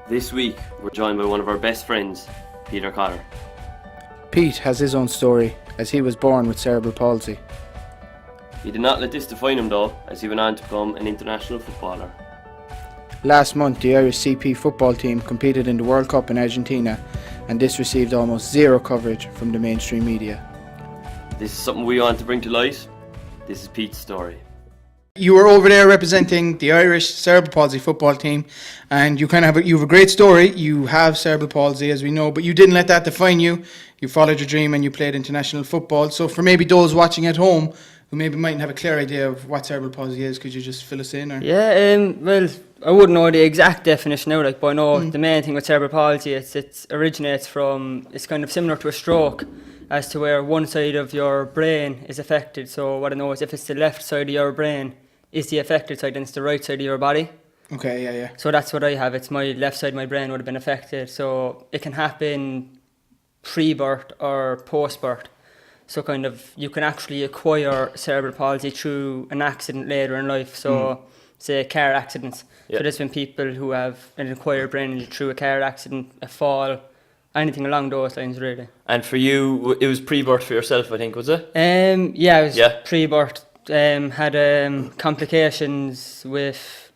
This week, we're joined by one of our best friends, Peter Cotter. Pete has his own story, as he was born with cerebral palsy. He did not let this define him though, as he went on to become an international footballer. Last month, the Irish CP football team competed in the World Cup in Argentina, and this received almost zero coverage from the mainstream media. This is something we want to bring to light. This is Pete's story. You were over there representing the Irish cerebral palsy football team, and you have a great story. You have cerebral palsy, as we know, but you didn't let that define you. You followed your dream and you played international football. So for maybe those watching at home who maybe mightn't have a clear idea of what cerebral palsy is, could you just fill us in? Or? Yeah, well, I wouldn't know the exact definition now, but I know the main thing with cerebral palsy, it originates from, it's kind of similar to a stroke, as to where one side of your brain is affected. So what I know is if it's the left side of your brain is the affected side, then it's the right side of your body. Okay, yeah. So that's what I have. It's my left side of my brain would have been affected. So it can happen pre-birth or post-birth. So kind of you can actually acquire cerebral palsy through an accident later in life. So say car accidents. Yep. So there's been people who have an acquired brain injury through a car accident, a fall, anything along those lines really. And for you, it was pre-birth for yourself, I think, was it? Yeah, it was pre-birth. Had complications with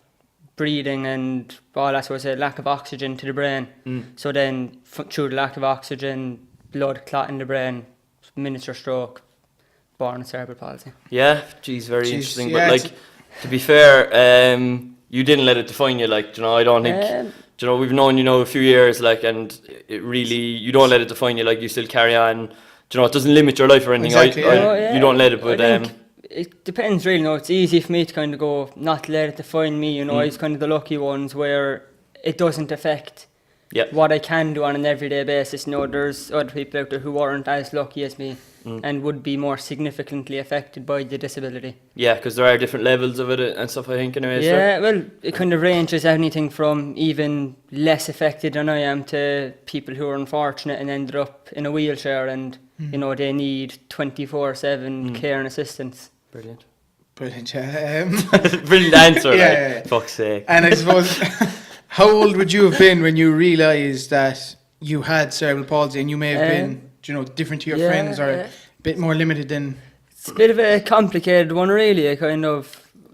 breathing and all that, so it was a lack of oxygen to the brain. So then through the lack of oxygen, blood clot in the brain, miniature stroke, born with cerebral palsy. Yeah, geez, very interesting. Yeah, but to be fair, you didn't let it define you. I don't think. We've known you a few years, and it really, you don't let it define you. You still carry on. It doesn't limit your life or anything. Exactly, You don't let it, but it depends really. It's easy for me to kind of go not to let it define me. I was kind of the lucky ones where it doesn't affect what I can do on an everyday basis. There's other people out there who aren't as lucky as me and would be more significantly affected by the disability. Yeah, because there are different levels of it and stuff, I think, anyway. Yeah, well, it kind of ranges anything from even less affected than I am to people who are unfortunate and ended up in a wheelchair and, they need 24/7 care and assistance. Brilliant. Yeah. Brilliant answer, Yeah. Fuck's sake. And I suppose, how old would you have been when you realised that you had cerebral palsy and you may have been, different to your friends or a bit more limited than... It's a bit of a complicated one, really.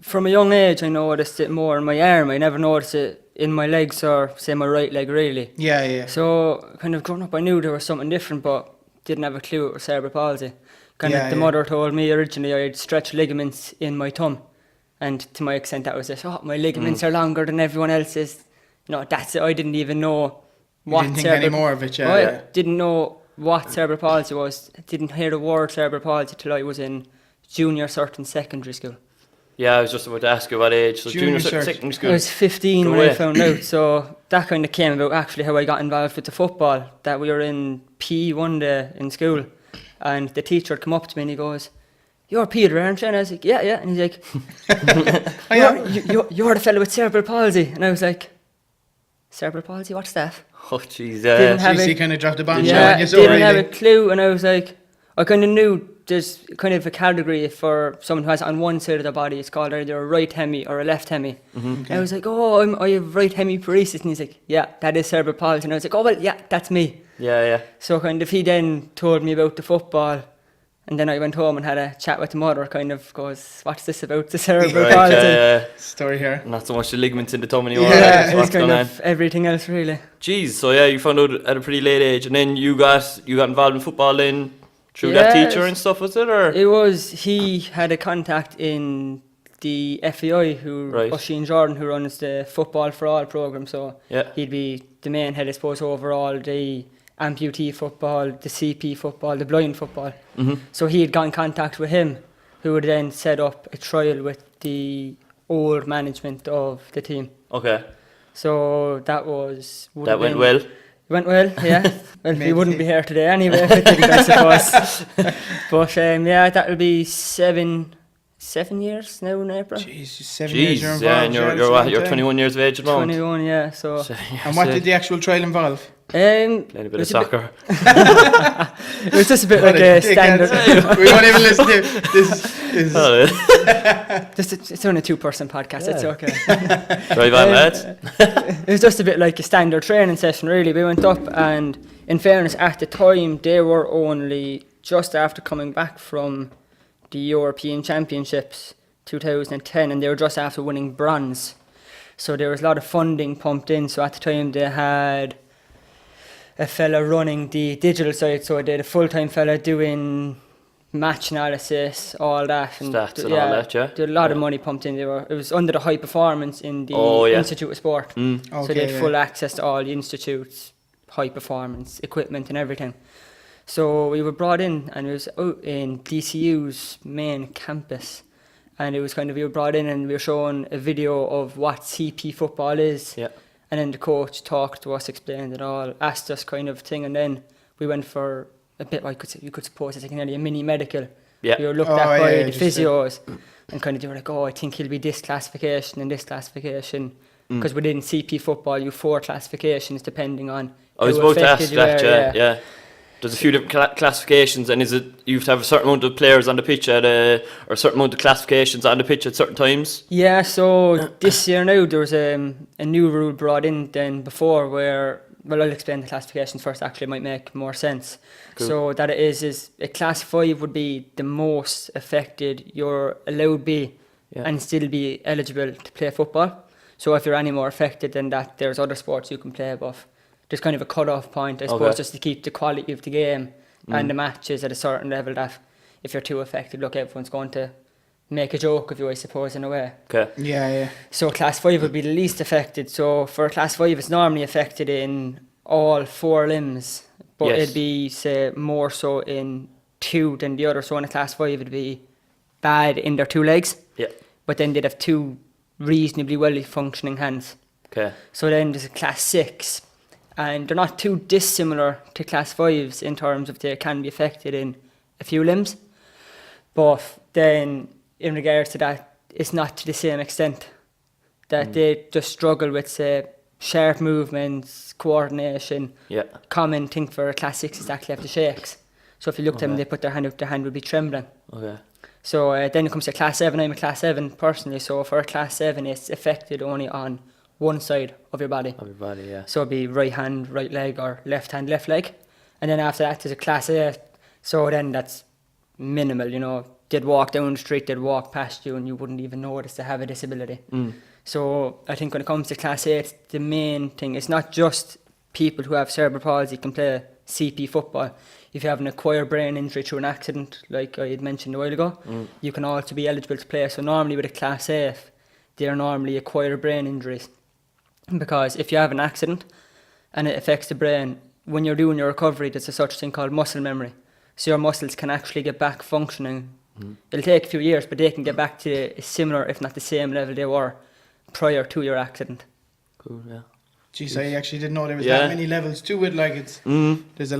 From a young age, I noticed it more in my arm. I never noticed it in my legs or, say, my right leg, really. Yeah. So, growing up, I knew there was something different, but didn't have a clue it was cerebral palsy. The mother told me originally I had stretched ligaments in my thumb, and to my extent that was it. Oh, my ligaments are longer than everyone else's. That's it. I didn't even know what you didn't think any more of it, I didn't know what cerebral palsy was. I didn't hear the word cerebral palsy till I was in junior cert in secondary school. Yeah, I was just about to ask you what age. So junior cert. secondary school. I was 15 when I found out, so that kind of came about actually how I got involved with the football. That we were in PE one day in school, and the teacher come up to me and he goes, "You're Peter, aren't you?" And I was like, yeah. And he's like, you're the fellow with cerebral palsy. And I was like, cerebral palsy? What's that? Oh, jeez, He kind of dropped the bomb. Didn't have a clue. And I was like, I kind of knew there's kind of a category for someone who has it on one side of their body. It's called either a right hemi or a left hemi. And I was like, I have right hemiparesis. And he's like, yeah, that is cerebral palsy. And I was like, well, yeah, that's me. Yeah. So he then told me about the football, and then I went home and had a chat with the mother, goes, what's this about the cerebral palsy? Story here. Not so much the ligaments in the thumb anymore. Yeah, it's kind of everything else really. Jeez, so you found out at a pretty late age, and then you got involved in football then through that teacher and stuff, was it? Or? It was, he had a contact in the FAI, Oisin Jordan, who runs the Football for All programme, so he'd be the main head, I suppose, over all the amputee football, the CP football, the blind football. So he had got in contact with him, who would then set up a trial with the old management of the team. Okay. So that went well? It went well, yeah. Well, we wouldn't be here today anyway if it didn't, I suppose. But that'll be 7 years now in April. Jeez, 7 years you're involved. And you're 21 years of age at the moment. 21, yeah. So. And what did the actual trial involve? Playing a bit of soccer. It was just a bit like a standard. We won't even listen to this. It's only a 2-person podcast, it's okay. Drive on, lads. It was just a bit like a standard training session, really. We went up, and in fairness, at the time, they were only just after coming back from the European Championships 2010, and they were just after winning bronze. So there was a lot of funding pumped in. So at the time, they had a fella running the digital side, so they had a full-time fella doing match analysis, all that, and stats and all that, yeah. There was a lot of money pumped in. It was under the high performance in the Institute of Sport, so they had full access to all the institute's high performance equipment and everything. So we were brought in, and it was out in DCU's main campus, and it was kind of, we were brought in and we were shown a video of what CP football is. Yeah. And then the coach talked to us, explained it all, asked us kind of thing, and then we went for a bit, you could suppose it's like nearly a mini medical. Yeah. We were looked at by the physios, and kind of they were like, I think he'll be this classification and this classification. Because within CP football, you have 4 classifications depending on I was about to ask that, yeah. There's a few different classifications, and is it you have to have a certain amount of players on the pitch or a certain amount of classifications on the pitch at certain times? Yeah, so this year now there was a new rule brought in than before where, well, I'll explain the classifications first, actually it might make more sense. Cool. So that it is a class 5 would be the most affected you're allowed be and still be eligible to play football. So if you're any more affected than that, there's other sports you can play, but there's kind of a cut-off point, I suppose, just to keep the quality of the game and the matches at a certain level, that if you're too affected, look, everyone's going to make a joke of you, I suppose, in a way. Okay. Yeah. So class 5 would be the least affected. So for class 5, it's normally affected in all 4 limbs, but it'd be, say, more so in 2 than the other. So in a class 5, it'd be bad in their 2 legs. Yeah. But then they'd have 2 reasonably well functioning hands. Okay. So then there's a class 6. And they're not too dissimilar to class 5s in terms of they can be affected in a few limbs. But then in regards to that, it's not to the same extent. That they just struggle with, say, sharp movements, coordination. Yeah. Common thing for a class 6 is actually have the shakes. So if you look at them, they put their hand out, their hand would be trembling. Okay. So then it comes to class 7. I'm a class 7 personally. So for a class 7, it's affected only on one side of your body. Yeah. So it'd be right hand, right leg, or left hand, left leg. And then after that, there's a class 8. So then that's minimal, you know. They'd walk down the street, they'd walk past you, and you wouldn't even notice they have a disability. So I think when it comes to class 8, the main thing is not just people who have cerebral palsy can play CP football. If you have an acquired brain injury through an accident, like I had mentioned a while ago, you can also be eligible to play. So normally with a class 8, they're normally acquired brain injuries. Because if you have an accident and it affects the brain, when you're doing your recovery, there's a such thing called muscle memory. So your muscles can actually get back functioning. It'll take a few years, but they can get back to a similar, if not the same level they were prior to your accident. Cool, yeah. Jeez, I actually didn't know there was that many levels to it. Like, it's there's a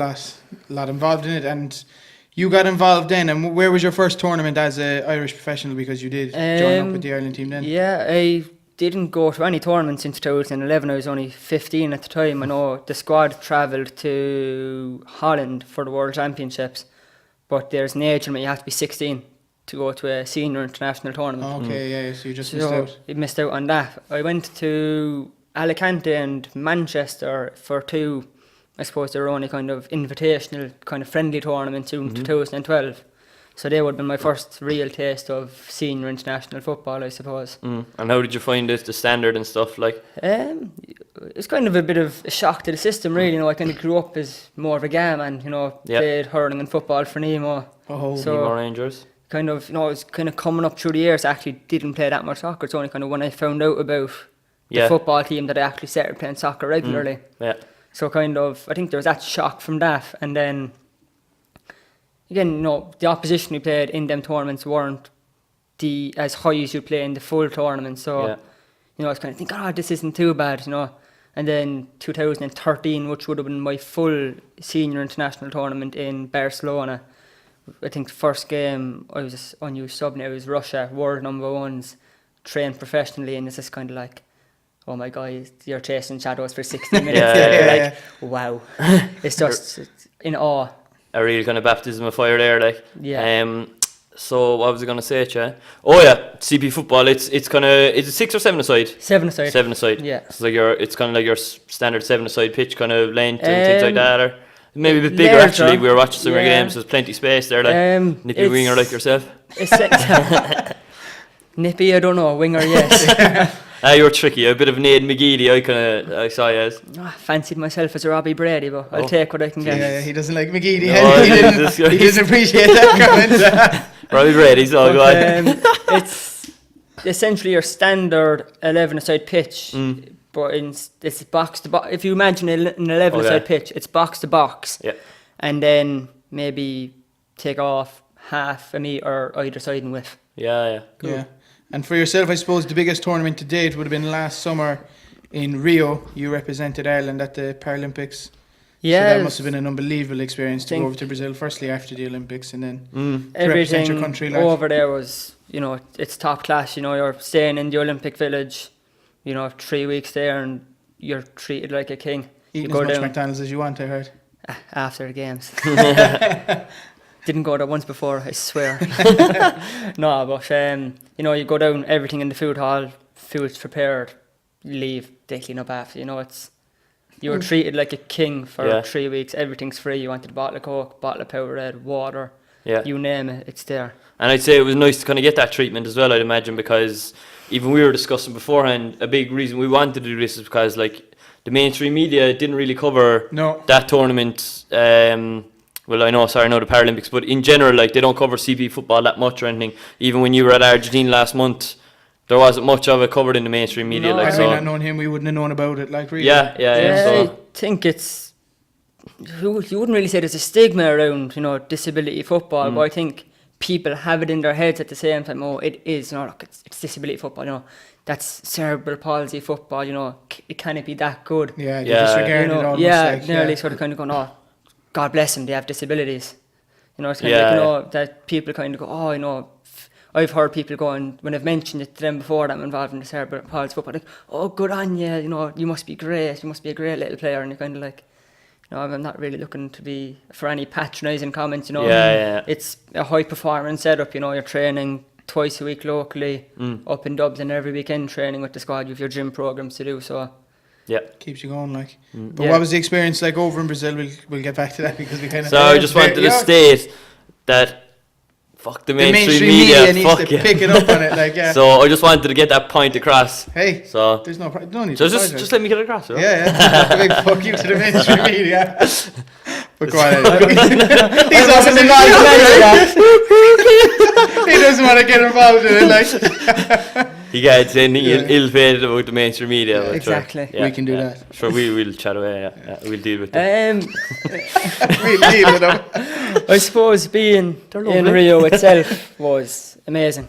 lot involved in it. And you got involved then, and where was your first tournament as an Irish professional? Because you did join up with the Ireland team then. Yeah, I didn't go to any tournaments in 2011. I was only 15 at the time. I know the squad travelled to Holland for the World Championships, but there's an age limit. You have to be 16 to go to a senior international tournament. Okay, so you just missed out. You missed out on that. I went to Alicante and Manchester for 2, I suppose they were only kind of invitational, kind of friendly tournaments in 2012. So they would have been my first real taste of senior international football, I suppose. And how did you find it, the standard and stuff like? It's kind of a bit of a shock to the system, really. You know, I kind of grew up as more of a game and, you know, played hurling and football for Nemo. Nemo Rangers. Kind of, you know, it was kind of coming up through the years. I actually didn't play that much soccer. It's only kind of when I found out about the football team that I actually started playing soccer regularly. So kind of, I think there was that shock from that. And then, again, you know, the opposition we played in them tournaments weren't as high as you play in the full tournament. So, you know, I was kind of thinking, this isn't too bad, you know. And then 2013, which would have been my full senior international tournament in Barcelona, I think the first game I was unused sub now was Russia, world number 1s, trained professionally, and it's just kind of like, oh my God, you're chasing shadows for 60 minutes. Wow. It's just in awe. A real kind of baptism of fire there, like. So what was I going to say to you? Oh yeah, CP football. It's kind of, is it 6 or 7 aside? 7 aside. 7 aside. Yeah. It's kind of like your standard 7 aside pitch kind of length and things like that, or maybe a bit bigger larger. actually. We were watching some of your games. There's plenty of space there, like nippy winger like yourself. Nippy, I don't know. Winger, yes. You were tricky. A bit of Nate McGeady. I saw you as. I fancied myself as a Robbie Brady, but I'll take what I can get. Yeah, he doesn't like McGeady. No, he didn't appreciate that comment. Robbie Brady's all good. It's essentially your standard 11-a-side pitch, but it's box to box. If you imagine an 11-a-side pitch, it's box to box. Yeah. And then maybe take off half a metre either side in width. Yeah. Cool. Yeah. And for yourself, I suppose the biggest tournament to date would have been last summer in Rio. You represented Ireland at the Paralympics. Yeah, so that must have been an unbelievable experience to go over to Brazil, firstly after the Olympics, and then to represent your country. Everything over there was, it's top class. You're staying in the Olympic Village, 3 weeks there, and you're treated like a king. Eating as much McDonald's as you want, I heard. After the games. Didn't go there once before, I swear. No, but you go down, everything in the food hall, food's prepared, you leave, they clean up after. You were treated like a king for 3 weeks. Everything's free. You wanted a bottle of Coke, bottle of Powerade, water, you name it, it's there. And I'd say it was nice to kind of get that treatment as well, I'd imagine, because even we were discussing beforehand, a big reason we wanted to do this is because like the mainstream media didn't really cover that tournament. Well, I know the Paralympics, but in general, like they don't cover CP football that much or anything. Even when you were at Argentina last month, there wasn't much of it covered in the mainstream media. No, I mean, not known him, we wouldn't have known about it. Like really. Yeah. I think it's you wouldn't really say there's a stigma around disability football, but I think people have it in their heads at the same time. Oh, it is. Look, it's disability football. That's cerebral palsy football. It can't be that good. Yeah, they disregard it almost. Nearly sort of kind of going, oh, God bless them, they have disabilities. It's kind of that people kind of go, oh, I've heard people going, when I've mentioned it to them before that I'm involved in the cerebral palsy football, like, oh, good on you, you must be great, you must be a great little player, and you're kind of like, I'm not really looking to be for any patronising comments, It's a high performance setup, you're training twice a week locally, up in Dublin every weekend, training with the squad, you have your gym programs to do, so... Yeah, keeps you going, like. But what was the experience like over in Brazil? We'll get back to that because we kind of. So I just wanted to state that fuck the mainstream media needs to pick it up on it, like So I just wanted to get that point across. Hey, so there's no need. So just let me get it across. Yeah. Big fuck you to the mainstream media. But go on. He's also involved. He doesn't want to get involved in it, like. He gets ill-fated about the mainstream media. Exactly. We can do that. Sure, we'll chat away. We'll deal with them. We'll deal with them. I suppose being in Rio itself was amazing.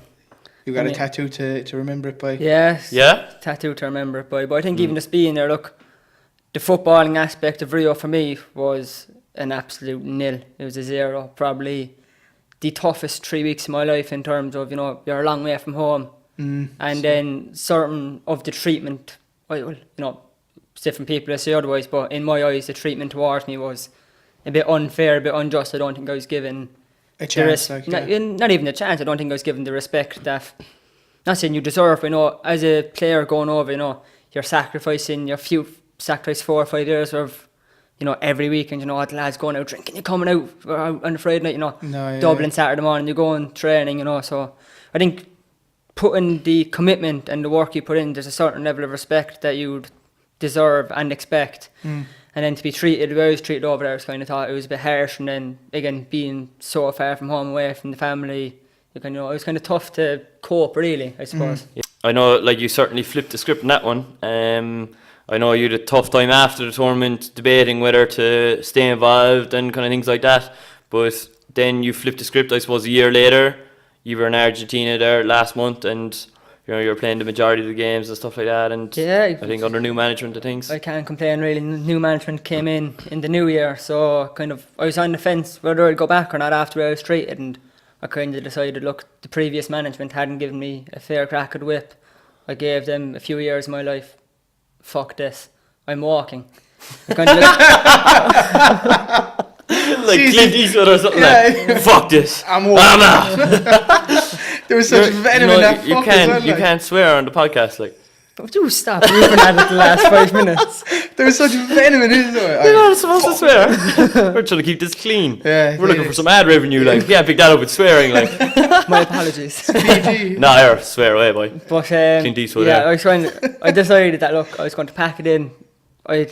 You got a tattoo to remember it by? Yes. Yeah? Tattoo to remember it by. But I think even just being there, look, the footballing aspect of Rio for me was an absolute nil. It was a zero. Probably the toughest 3 weeks of my life in terms of, you're a long way from home. And then certain of the treatment, different people say otherwise, but in my eyes the treatment towards me was a bit unfair, a bit unjust. I don't think I was given a chance, not even a chance. I don't think I was given the respect that, not saying you deserve, as a player going over, you're sacrificing your sacrifice 4 or 5 years of every weekend, the lads going out drinking, you're coming out on a Friday night, Dublin Saturday morning, you're going training, so I think putting the commitment and the work you put in, there's a certain level of respect that you deserve and expect. And then to be treated the way I was treated over there, I was kind of thought it was a bit harsh. And then again, being so far from home, away from the family, it was kind of tough to cope, really, I suppose. Yeah. I know, like, you certainly flipped the script in that one. I know you had a tough time after the tournament debating whether to stay involved and kind of things like that. But then you flipped the script, I suppose, a year later. You were in Argentina there last month, and you were playing the majority of the games and stuff like that. And I think under new management and things. I can't complain really. New management came in the new year, so I was on the fence whether I'd go back or not after I was treated, and I kind of decided, look, the previous management hadn't given me a fair crack at the whip. I gave them a few years of my life. Fuck this, I'm walking. I kind of Like Clint Eastwood or something like, fuck this, I'm out. There was such venom in that fuck as well. You can't swear on the podcast, like. Do stop moving at it the last 5 minutes. There was such venom in his. You're not supposed to swear. We're trying to keep this clean. Yeah, we're looking for some ad revenue. Like, you can't pick that up with swearing. Like, my apologies. Nah, here, swear away, boy. But Clint Eastwood. Yeah, I decided that look, I was going to pack it in. I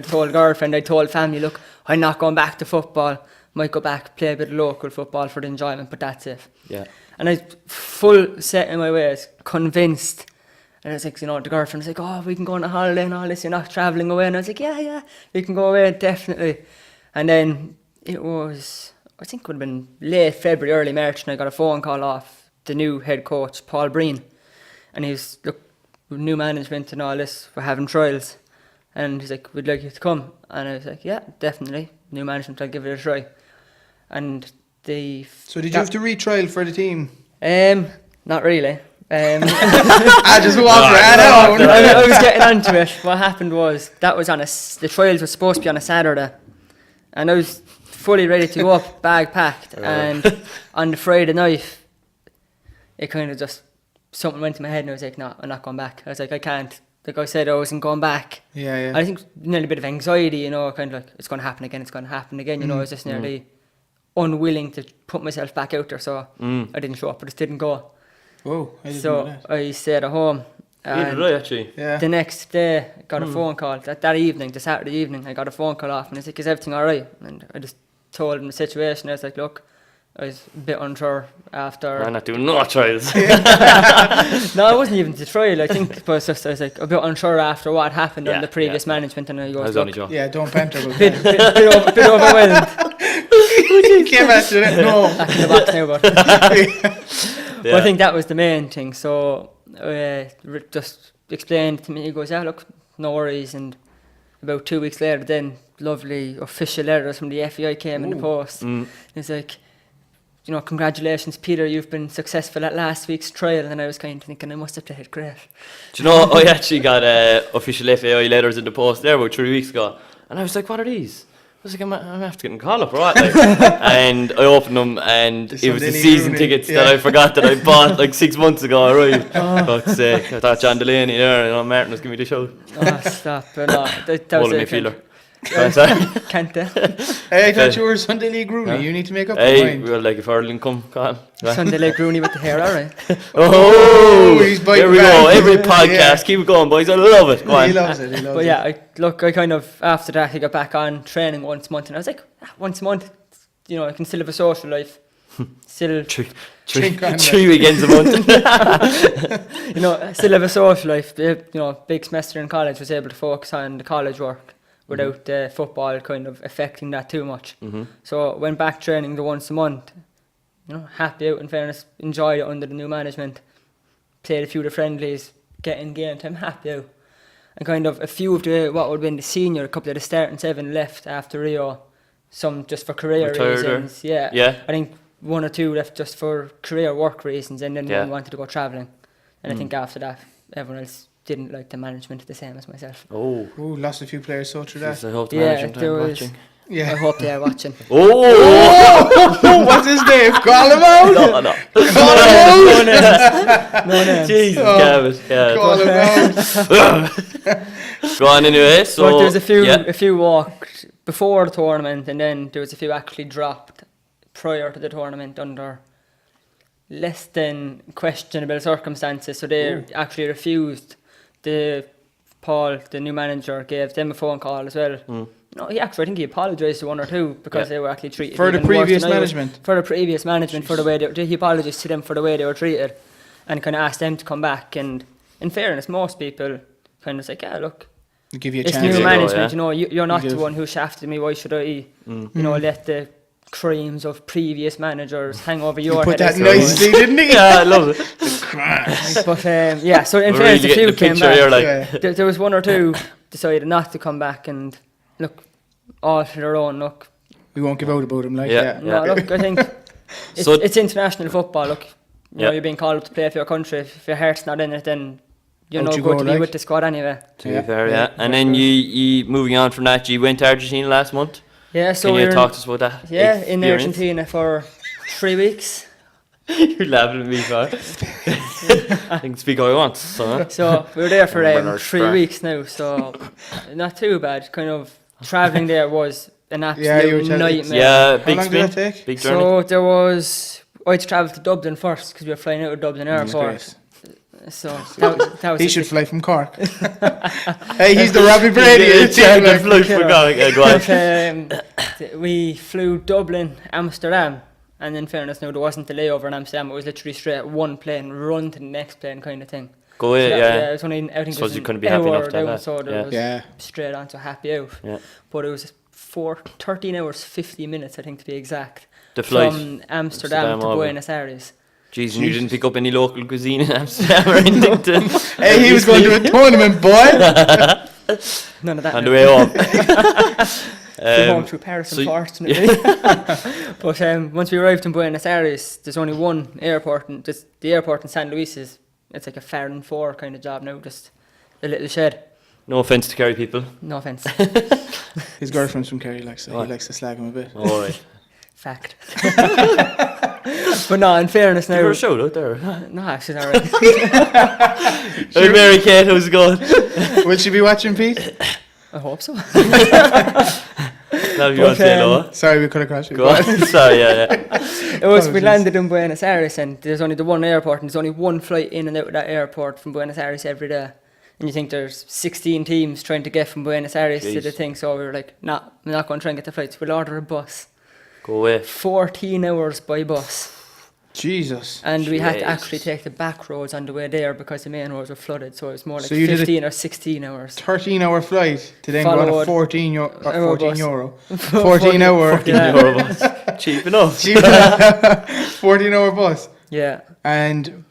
told girlfriend, I told family, look, I'm not going back to football. Might go back, play a bit of local football for the enjoyment, but that's it. Yeah. And I full set in my ways, convinced. And I was like, the girlfriend was like, oh, we can go on a holiday and all this, you're not travelling away. And I was like, yeah, we can go away, definitely. And then it was, I think it would have been late February, early March, and I got a phone call off the new head coach, Paul Breen. And he was, look, new management and all this, we're having trials. And he's like, we'd like you to come. And I was like, yeah, definitely, new management, I'll give it a try. And So did you have to retrial for the team? Not really. I just walked right out. I was getting onto it. What happened was the trials were supposed to be on a Saturday, and I was fully ready to go up, bag packed. And on the Friday night, it kind of just something went to my head, and I was like, no, I'm not going back. I was like, I can't. Like I said, I wasn't going back. Yeah. I think nearly a bit of anxiety, kind of like it's going to happen again. I was just nearly unwilling to put myself back out there, so I didn't show up. I just didn't go. Whoa, I didn't know that. I stayed at home. Did I actually? Yeah. The next day, I got a phone call. That evening, the Saturday evening, I got a phone call off, and I was like, is everything all right? And I just told him the situation. I was like, look, I was a bit unsure after. I'm not doing no trials. No, it wasn't even the trial. I think it was just, I was like a bit unsure after what happened on the previous management. And I goes, look, don't banter with bit overwhelmed. Came after that. No. Back in the box now, but. But I think that was the main thing. So just explained to me. He goes, yeah, look, no worries. And about 2 weeks later, then lovely official letters from the FEI came in the post. It's like, congratulations, Peter, you've been successful at last week's trial. And I was kind of thinking, I must have played great. Do you know, I actually got official FAI letters in the post there about 3 weeks ago. And I was like, what are these? I was like, I'm after getting call up, right? Like, and I opened them, and it was the season tickets that I forgot that I bought like 6 months ago, right? Fuck's sake. I thought John Delaney there, and Martin was giving me the show. Oh, stop. No, that was a midfielder. Can't tell. Hey, I thought you were Sunday League Rooney. You need to make up your mind. We were like, if Ireland come on. Sunday League Rooney with the hair, alright. He's biting there we back. go. Every podcast, keep it going, boys. I love it. Go on. He loves it. But yeah, I kind of, after that, I got back on training once a month, and I was like, once a month, I can still have a social life. Still 3 weekends a month. Still have a social life. Big semester in college, was able to focus on the college work without the football kind of affecting that too much. So went back training the once a month. Happy out, in fairness, enjoyed it under the new management. Played a few of the friendlies, getting game time, happy out. And kind of a few of what would have been the senior, a couple of the starting 7 left after Rio. Some just for career reasons. Yeah. I think 1 or 2 left just for career work reasons, and then one wanted to go travelling. And I think after that, everyone else didn't like the management the same as myself. Oh, lost a few players so through that. I hope the management are watching. Yeah. I hope they are watching. What's his name? Call him out! No. Call him out! No names. Jesus, Gavin. Yeah. Call him out! Go on anyway. So but there's a few walked before the tournament, and then there was a few actually dropped prior to the tournament under less than questionable circumstances. So they actually refused. Paul, the new manager, gave them a phone call as well. No, I think he apologised to 1 or 2 because they were actually treated for the previous management. For the previous management, for the way he apologised to them for the way they were treated, and kind of asked them to come back. And in fairness, most people kind of say, yeah, look, give you a it's chance. new management. You're not the one who shafted me. Why should I, let the crimes of previous managers hang over your head? Put that nicely, didn't he? Yeah, I love it. But so in fairness, a few came back. There was 1 or 2 decided not to come back, and look, all to their own. Look, we won't give out about him like that. No, look, I think it's international football. Look, you're being called up to play for your country. If your heart's not in it, then you're no good to be with the squad anyway. To be fair, yeah. And then you moving on from that, you went to Argentina last month. Yeah, so can you talk to us about that? Yeah, in experience? Argentina for 3 weeks. You're laughing at me, Pat. I can speak all I want. So we were there for 3 weeks now, so not too bad. Kind of travelling there was an absolute nightmare. Yeah, big How long did that take? Big journey. So there was, I had to travel to Dublin first because we were flying out of Dublin Airport. So that was he should fly from Cork. Hey, he's the Robbie Brady. We flew Dublin, Amsterdam, and in fairness, now there wasn't a layover in Amsterdam. It was literally straight one plane, run to the next plane kind of thing. Go away, so yeah. It was only, I think suppose it was you couldn't be happy enough to have that. So there was straight on to happy out. Yeah. But it was 13 hours, 50 minutes, I think to be exact. The flight from Amsterdam to Buenos Aires. Jeez, and you didn't pick up any local cuisine in Amsterdam or anything? Hey, he was going to a tournament, boy. None of that. On the way home. Home through Paris, unfortunately. But once we arrived in Buenos Aires, there's only one airport, and the airport in San Luis it's like a Farron 4 kind of job now, just a little shed. No offence to Kerry people. No offence. His girlfriend's from Kerry, he likes to slag him a bit. All right. Fact. But no, in fairness now. Give her a shout out there. No, she's alright. Hey, Mary Kate, how's it going? Will she be watching, Pete? I hope so. Now you want to say hello. Sorry, we could have crashed. Go on. Sorry, yeah. We landed in Buenos Aires, and there's only the one airport, and there's only one flight in and out of that airport from Buenos Aires every day. And you think there's 16 teams trying to get from Buenos Aires to the thing, so we were like, nah, we're not going to try and get the flights. We'll order a bus. Go away. 14 hours by bus. Jesus. And we had to actually take the back roads on the way there because the main roads were flooded, so it was more like 15 or 16 hours. 13-hour flight to then go on a 14 euro. 14 hour. 14 euro bus. Cheap enough. 14-hour bus. Yeah. And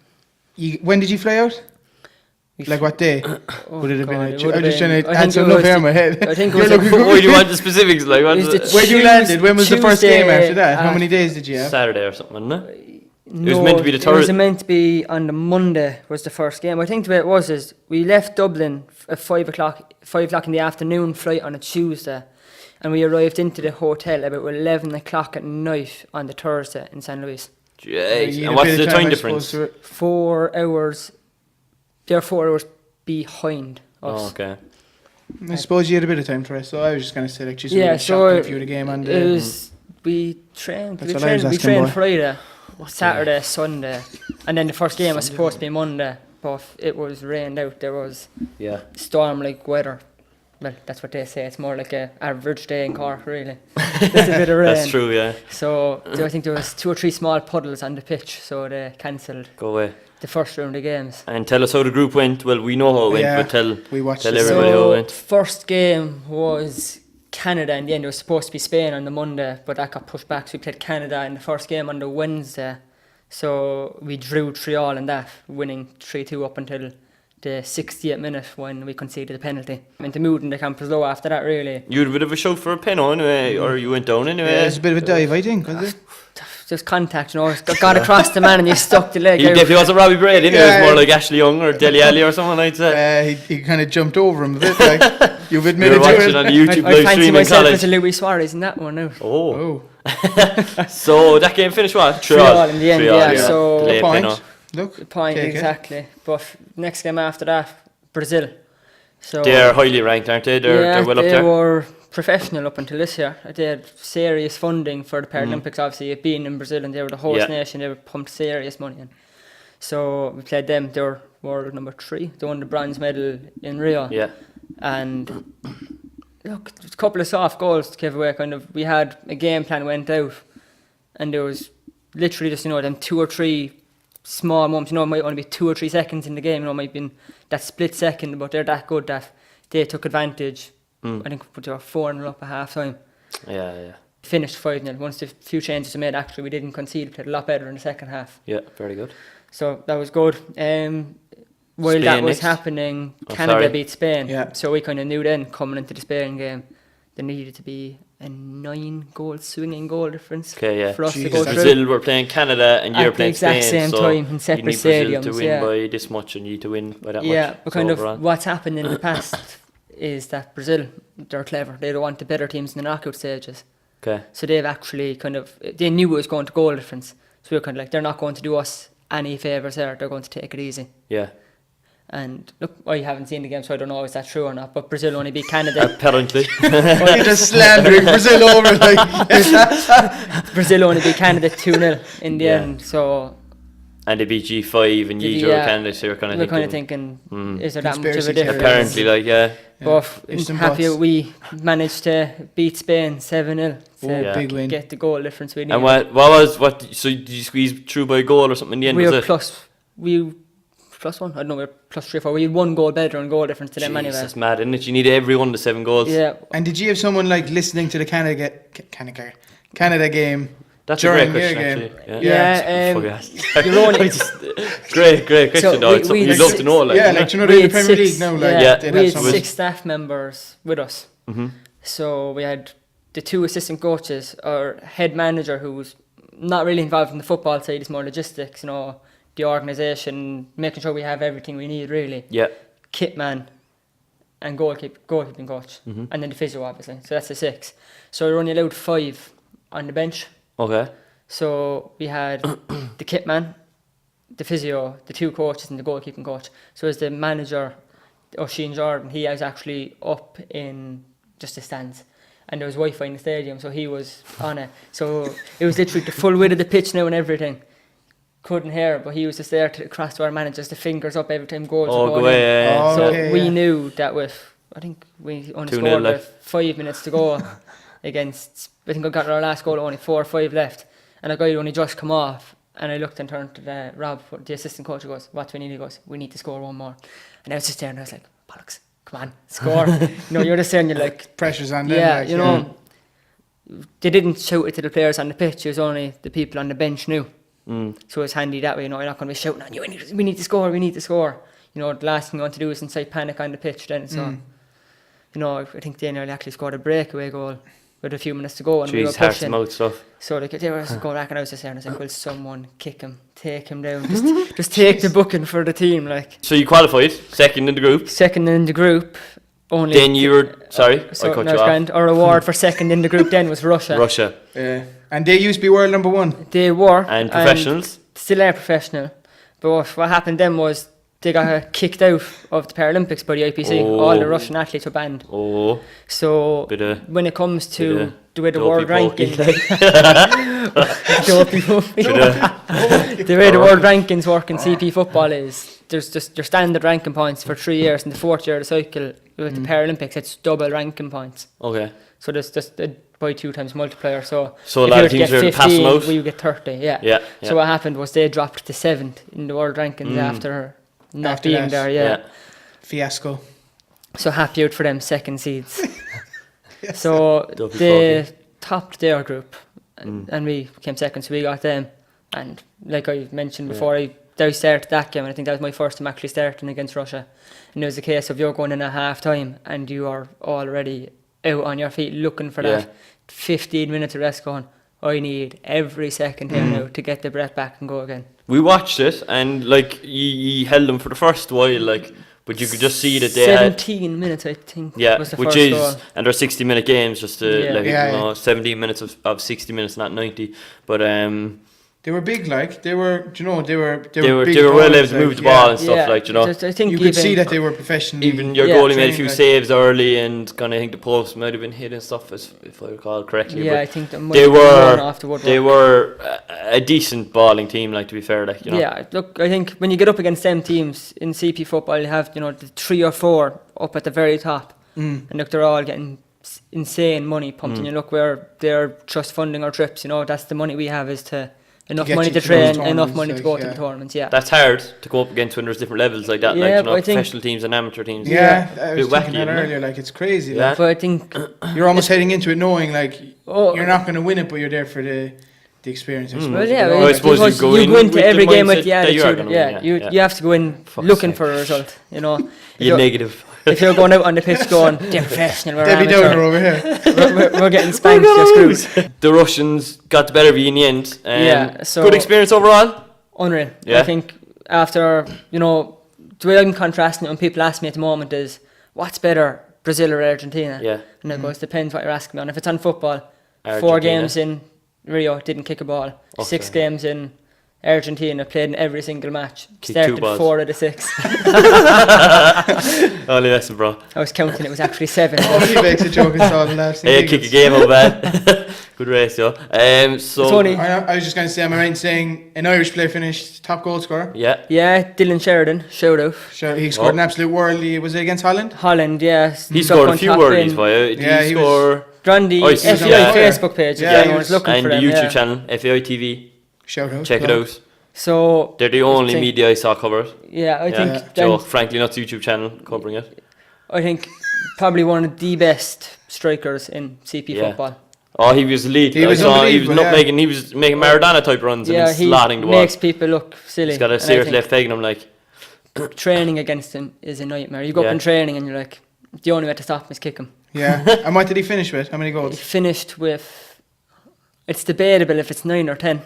when did you fly out? Like what day? Would it have been? I'm just trying to add some hair in my head. I think it was. Where do you want the specifics? Like, where you landed? When was the first game after that? How many days did you have? Saturday or something, wasn't it? No, it was meant to be the third. It was meant to be on the Monday. Was the first game. I think the way it was is we left Dublin at 5 o'clock in the afternoon flight on a Tuesday, and we arrived into the hotel about 11 o'clock at night on the Thursday in San Luis. Jeez. And what's the time difference? 4 hours. They're 4 hours behind us. Oh, okay. I suppose you had a bit of time to rest, so I was just going to say, like, if you had a game on the... We trained Friday, Saturday, Sunday, and then the first game was supposed to be Monday, but it was rained out. There was storm-like weather. Well, that's what they say. It's more like an average day in Cork, really. There's a bit of rain. That's true, yeah. So I think there was 2 or 3 small puddles on the pitch, so they cancelled. Go away. The first round of games. And tell us how the group went. Well, we know how it went, but tell everybody how it went. First game was Canada. In the end, it was supposed to be Spain on the Monday, but that got pushed back, so we played Canada in the first game on the Wednesday. So we drew 3-3 in that, winning 3-2 up until the 68th minute when we conceded the penalty. Went to mood in the camp was low after that, really. You had a bit of a shout for a pen anyway, or you went down anyway. Yeah, it was a bit of a dive, I think, was it? Just contact, got across the man and you stuck the leg out. He definitely wasn't Robbie Brady, it was more like Ashley Young or Dele Alli or someone, I'd say. He kind of jumped over him a bit, like, you've admitted to it. watching on the YouTube I live fancy stream myself as a Luis Suarez in that one now. Oh. So that game finished what? 3-3 in the end, yeah. So the point. Look, the point, exactly. But next game after that, Brazil. So they're highly ranked, aren't they? They're well up there. They were professional up until this year. They had serious funding for the Paralympics, obviously, it being in Brazil, and they were the host nation. They were pumped serious money in. So we played them. They were world number 3. They won the bronze medal in Rio. Yeah. And look, a couple of soft goals to give away. Kind of, we had a game plan went out, and there was literally just them 2 or 3 small moments. It might only be 2 or 3 seconds in the game. It might have been that split second, but they're that good that they took advantage. I think they were 4-0 up at half time. Yeah. Finished 5-0. Once the few changes were made, actually we didn't concede. Played a lot better in the second half. Yeah, very good. So that was good. While Spain that was next. happening, Canada beat Spain. Yeah. So we kind of knew then, coming into the Spain game, there needed to be a 9-goal swinging goal difference for us to go through. Brazil were playing Canada and you're playing Spain. At the exact same time in separate stadiums. You need Brazil to win by this much and you need to win by that much. Yeah, but kind of what's happened in the past is that Brazil, they're clever. They don't want the better teams in the knockout stages. Okay. So they've actually they knew it was going to goal difference. So we were kind of like, they're not going to do us any favours there. They're going to take it easy. Yeah. And look, I haven't seen the game, so I don't know if that's true or not. But Brazil only beat Canada. Apparently. You're just slandering Brazil over like. Brazil only beat Canada 2-0 in the end. So. And they beat G5 and G0 Canada, so you're kind of thinking, is there that much of a Conspiracy difference? Apparently, like, yeah. But I'm happy we managed to beat Spain 7-0 to big win. get the goal difference we needed. And so did you squeeze through by a goal or something in the end? We was were it? plus one. I don't know, we were plus 3 or 4. We had 1 goal better on goal difference to them anyway. That's mad, isn't it? You need every one of the 7 goals. Yeah. And did you have someone like listening to the Canada game? That's a during great your question, game? actually. you're only, great question, So though. It's something you'd love to know. Like, Yeah, like, you know, they're in the Premier League now. Like, they'd we have had someone. 6 staff members with us. Mm-hmm. So we had the 2 assistant coaches, our head manager, who was not really involved in the football side, it's more logistics, you know, the organisation, making sure we have everything we need, really. Yeah. Kit man and goalkeeping coach, and then the physio, obviously. So that's the 6. So we're only allowed 5 on the bench. Okay. So we had the kit man, the physio, the 2 coaches, and the goalkeeping coach. So as the manager, O'Sheen Jordan, he was actually up in just the stands. And there was Wi-Fi in the stadium, so he was on it. So it was literally the full width of the pitch now and everything. Couldn't hear, but he was just there to across to our managers, the fingers up every time goals were going in. Yeah. So we knew that I think we only 2-0 scored left. with 5 minutes to go against, I think I got our last goal, only 4 or 5 left. And a guy only just come off, and I looked and turned to Rob, the assistant coach, who goes, what do we need? He goes, we need to score 1 more. And I was just there and I was like, bollocks, come on, score. You're just saying, you're like, Pressure's on them. yeah, like, they didn't shout it to the players on the pitch, it was only the people on the bench knew. So it's handy that way, you're not going to be shouting on you, we need to score. The last thing you want to do is incite panic on the pitch then. So, I think they nearly actually scored a breakaway goal with a few minutes to go, and we were pushing. Mouth stuff. So they were just going back, and I was just there, and I was like, will someone kick him, take him down, just take the booking for the team, like. So you qualified, second in the group. Only. Then you were, sorry, I cut you off. Our award for second in the group then was Russia. and they used to be world number 1. They were. And professionals? Still are professional. But what happened then was they got kicked out of the Paralympics by the IPC. All the Russian athletes were banned. So when it comes to the way the world rankings, the way the world rankings work in CP football is there's just your standard ranking points for 3 years, and the 4th year of the cycle with the Paralympics it's double ranking points. Okay. So there's just by 2 times multiplier. So a if lot you of teams get are passing 15, out. we would get 30. Yeah. So what happened was they dropped to 7th in the world rankings after not being that, there. Yeah. Fiasco. So happy out for them second seeds. So they topped their group, and we came second. So we got them. And like I mentioned before, I started that game, and I think that was my first time actually starting against Russia. And it was a case of you're going in at half time, and you are already out on your feet looking for that 15 minutes of rest, going, I need every second here now to get the breath back and go again. We watched it, and like you held them for the first while, like, but you could just see that they 17 minutes, I think. Was the which first is goal. And they're 60-minute games, just to 17 minutes of 60 minutes, not 90. But they were big, like they were big well able to move the ball and stuff, like, I think you could see that they were professional. Even your goalie made a few saves early, and I think the post might have been hit and stuff, if I recall correctly. Yeah, but I think they were a decent balling team, like, to be fair, like, Yeah, look, I think when you get up against them teams in CP football, you have the 3 or 4 up at the very top, and look, they're all getting insane money pumped in. You look where they're trust funding our trips. That's the money we have is to. Enough money to train, enough money to go to the tournaments, That's hard to go up against when there's different levels like that, professional teams and amateur teams. I was thinking that earlier, like, it's crazy. Yeah. Like, but I think you're almost heading into it knowing, like, you're not going to win it, but you're there for the experience. I suppose. Well, I suppose you go into every game with the attitude. You have to go in looking for a result, You're negative. If you're going out on the pitch going, they're professional, we're Debbie Downer over here. we're getting spanked, just screws. The Russians got the better of you in the end. So good experience overall? Unreal. Yeah. I think after, the way I'm contrasting it when people ask me at the moment is, what's better, Brazil or Argentina. Yeah. And it goes, depends what you're asking me on. If it's on football, 4 Argentina. games in Rio, didn't kick a ball. Okay. 6 games in Argentina, played in every single match. Kicked 2 Started balls. 4 out of 6. Only lesson, bro. I was counting, it was actually 7. Oh, he makes a joke and saw the last thing. Hey, kick a game out bad. Good ratio. So Tony. I was just going to say, am I right in saying an Irish player finished top goal scorer? yeah. Yeah, Dylan Sheridan, shout out. He scored an absolute worldly. Was it against Holland? Holland, yeah. He scored a few worldies for you. Did Yeah, he he score? On the Oh, he's FEI on fire. Facebook page, Yeah, if he anyone's was- looking And for the them, YouTube yeah. channel, FAI TV. Shout out. Check it out. So They're the only think- media I saw cover it. yeah, I think Joe, then, Frankly Nuts YouTube channel covering it. I think probably one of the best strikers in CP Yeah. football. Oh, he was elite. He I was saw he was unbelievable, yeah. he was making Maradona type runs Yeah, and he slotting the ball. makes people look silly. He's got a and I serious think left peg, and I'm like, training against him is a nightmare. You go Yeah. up in training and you're like, the only way to stop him is kick him. Yeah. And what did he finish with? How many He goals? finished with, it's debatable if it's 9 or 10.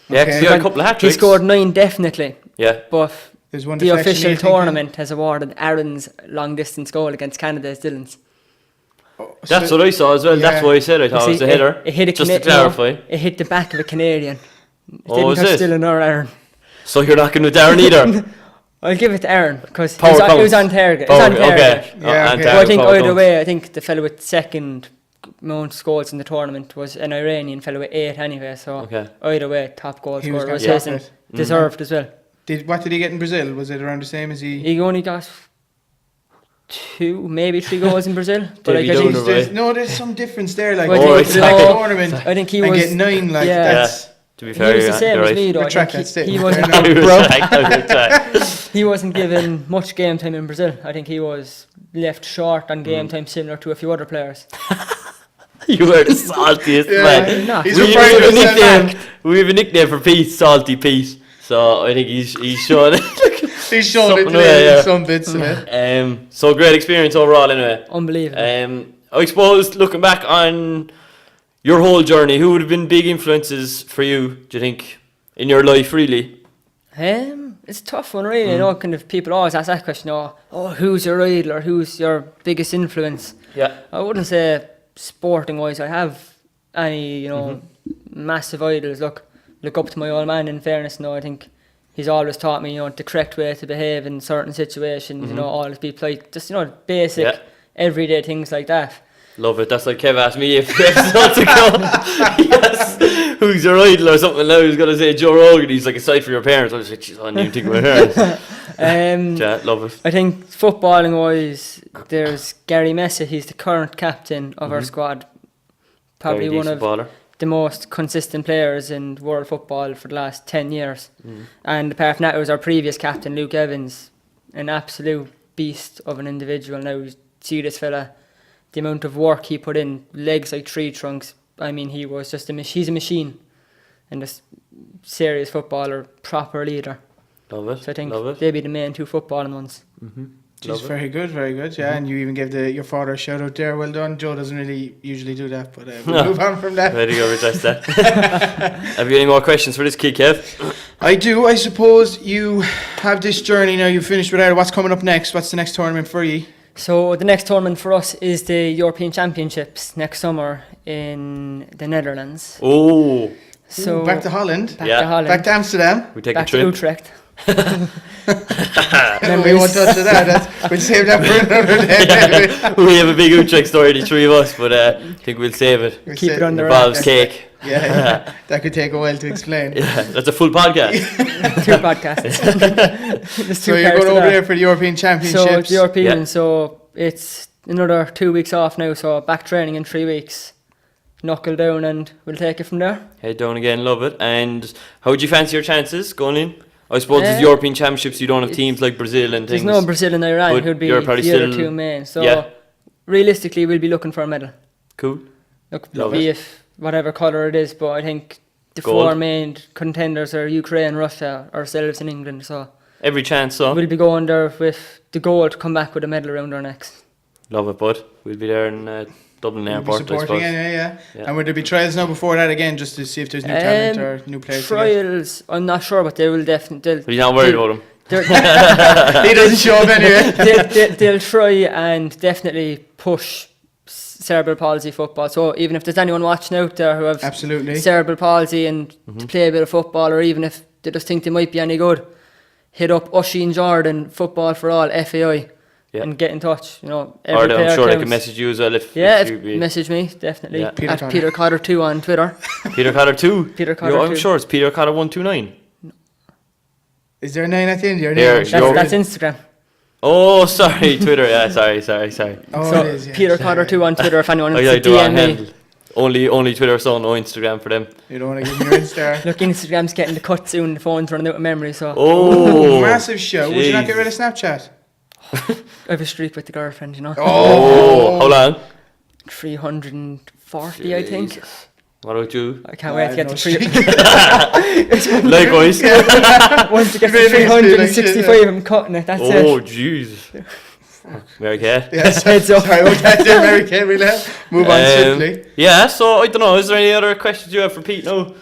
yeah, 'cause he got a couple of hat He tricks. scored 9 definitely, Yeah, but There's one the deflection official you think, tournament has awarded Aaron's long distance goal against Canada as Dylan's. that's what I saw as well. That's Yeah. why I said I thought it was a header. It hit a just to no, clarify. it hit the back of a Canadian. It Oh, didn't is touch it? Dylan or Aaron. So you're not going with Darren either. I'll give it to Aaron because Power it was counts. on target. Power, It was on target. okay. Yeah, And okay. But I think power either counts. way, I think the fellow with second most goals in the tournament was an Iranian fellow with 8 anyway. So Okay. either way, top goal He was scorer was gonna his top and it. deserved as well. What did he get in Brazil? Was it around the same as he? He only got 2, maybe 3 goals in Brazil. But Davy like, I think, Downer, There's some difference there. Like, Well, I go think- to the no, tournament I think he and was get 9. Like yeah. that's. To be he fair, was the same you're as right. me though. I Retract think that statement. he wasn't I retract. he wasn't given much game time in Brazil. I think he was left short on game time, similar to a few other players. You were the saltiest Yeah. man. Not. He's We referring have to a himself. nickname. We have a nickname for Pete, Salty Pete. So I think he's shown it. He's shown it Something today away, in yeah. some bits of it. So great experience overall anyway. Unbelievable. I suppose looking back on your whole journey, who would have been big influences for you, do you think, in your life really? It's a tough one, really. You know, kind of people always ask that question. Oh, who's your idol or who's your biggest influence? Yeah. I wouldn't say sporting wise I have any, massive idols. Look up to my old man. In fairness, I think he's always taught me, the correct way to behave in certain situations. Always be polite. Just basic, everyday things like that. Love it. That's like Kev asked me if episodes ago. Yes. Who's your idol or something? Now he's gonna say Joe Rogan. He's like, aside from your parents. I was like, I didn't even think of my parents. Yeah, love it. I think footballing wise, there's Gary Messa. He's the current captain of our squad. Probably Very one decent of baller. the most consistent players in world football for the last 10 years. And apart from that, it was our previous captain, Luke Evans, an absolute beast of an individual. Now, you see this fella, the amount of work he put in, legs like tree trunks. I mean, he was just he's a machine, and a serious footballer, proper leader. Love it. So I think love it. they'd be the main 2 footballing ones. Just very good, very good. Yeah, and you even gave your father a shout out there. Well done. Joe doesn't really usually do that, but we'll move on from that. Ready to go redress that. Have you any more questions for this kid, Kev? I do. I suppose you have this journey now. You've finished with Ireland. What's coming up next? What's the next tournament for you? So the next tournament for us is the European Championships next summer in the Netherlands. Oh, So Back to Holland. back Yeah. to Holland, Back to Amsterdam. we take back a to trip. Utrecht. We won't touch on that. We'll save that for another day. We have a big Utrecht story, the 3 of us, but I think we'll save it. We'll Keep save- it under Involves wraps. cake. Yeah, that could take a while to explain. Yeah, that's a full podcast. 2 podcasts. There's So 2 you're parts going to over that. there for the European Championships. So it's European, Yeah. so it's another 2 weeks off now. So back training in 3 weeks. Knuckle down and we'll take it from there. Head down again, love it. And how would you fancy your chances going in? I suppose it's Uh, European Championships, you don't have teams like Brazil and There's things. no Brazil and Iran But who'd be you're the probably other still- 2 main. So Yeah. realistically, we'll be looking for a medal. Cool. Look, Love be it. if whatever colour it is, but I think the Gold. 4 main contenders are Ukraine, Russia, ourselves, and England. So Every chance, so. we'll be going there with the goal to come back with a medal around our necks. Love it, bud. We'll be there in Dublin We'll be Airport, I supporting suppose. anyway, yeah. Yeah. And would there be trials now before that again, just to see if there's new talent or new players? to get? Trials, I'm not sure, but they will definitely. But you're not worried about them? He doesn't show up anyway. They'll try and definitely push cerebral palsy football. So even if there's anyone watching out there who have cerebral palsy and to play a bit of football, or even if they just think they might be any good, hit up Oisin Jordan Football for All FAI and get in touch. You know, or I'm sure they can message you as well if message me definitely at Cotter. Peter Cotter 2 on Twitter. Peter Cotter 2. Peter Cotter 2. I'm sure it's Peter Cotter 129. Is there a 9 at the end? That's Instagram. Oh, sorry, Twitter. Yeah, sorry. Oh, so it is, Peter Cotter 2 on Twitter. If anyone wants to DM me. Only Twitter, so no Instagram for them. You don't want to give me your Insta. Look, Instagram's getting the cut soon. The phone's running out of memory. So. Oh, massive show. Would you not get rid of Snapchat? I have a streak with the girlfriend, you know. Oh, how long? 340, I think. What about you? I can't wait to get to 3. Likewise. Once you get to 365, I'm cutting it. That's it. Oh, jeez. Mary Kay. Yes, heads up. Sorry about that there, Mary Kay. We'll move on swiftly. Yeah, so I don't know, is there any other questions you have for Pete? No?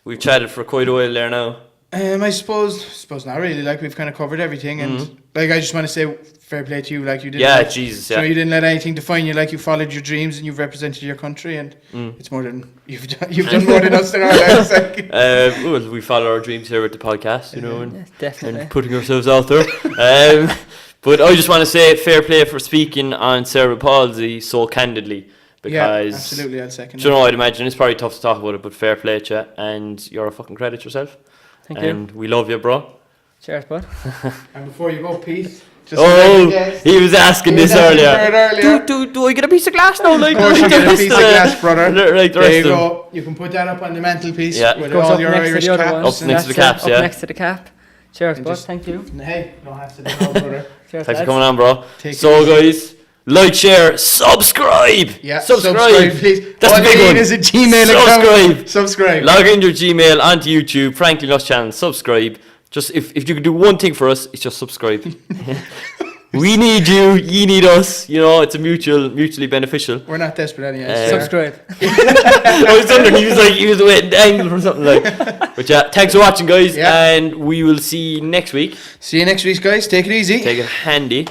We've chatted for quite a while there now. I suppose not really. Like, we've kind of covered everything, and like, I just want to say fair play to you. Like, you didn't. Yeah, Jesus. Yeah. So you didn't let anything define you. Like, you followed your dreams and you've represented your country, and it's more than you've done more than us in our lives. Like. Well, we follow our dreams here with the podcast, you know, and definitely putting ourselves out there. But I just want to say fair play for speaking on cerebral palsy so candidly. Because, absolutely, I'll second. You know, I'd imagine it's probably tough to talk about it, but fair play to you, and you're a fucking credit yourself. Thank you. And we love you, bro. Cheers, bud. And before you go, Pete. He was asking this earlier. Do I get a piece of glass now? Like, of course you get a piece of glass, brother. Like the there rest you of go. You can put that up on the mantelpiece with goes all up your next Irish to the other caps. ones. Up next to the caps, Up next to the cap. Cheers, bud. Thank you. Hey, don't have to do that, brother. Cheers, thanks for coming on, bro. So, guys, like, share, subscribe. Yeah, subscribe, please. That's a big one. Is a Gmail account. Subscribe. Log in your Gmail onto YouTube, Franklin Nuts channel. Subscribe. Just if you could do one thing for us, it's just subscribe. We need you. You need us. You know, it's a mutually beneficial. We're not desperate anyway. Subscribe. I was wondering. He was waiting to angle for something like. But yeah, thanks for watching, guys, and we will see you next week. See you next week, guys. Take it easy. Take it handy.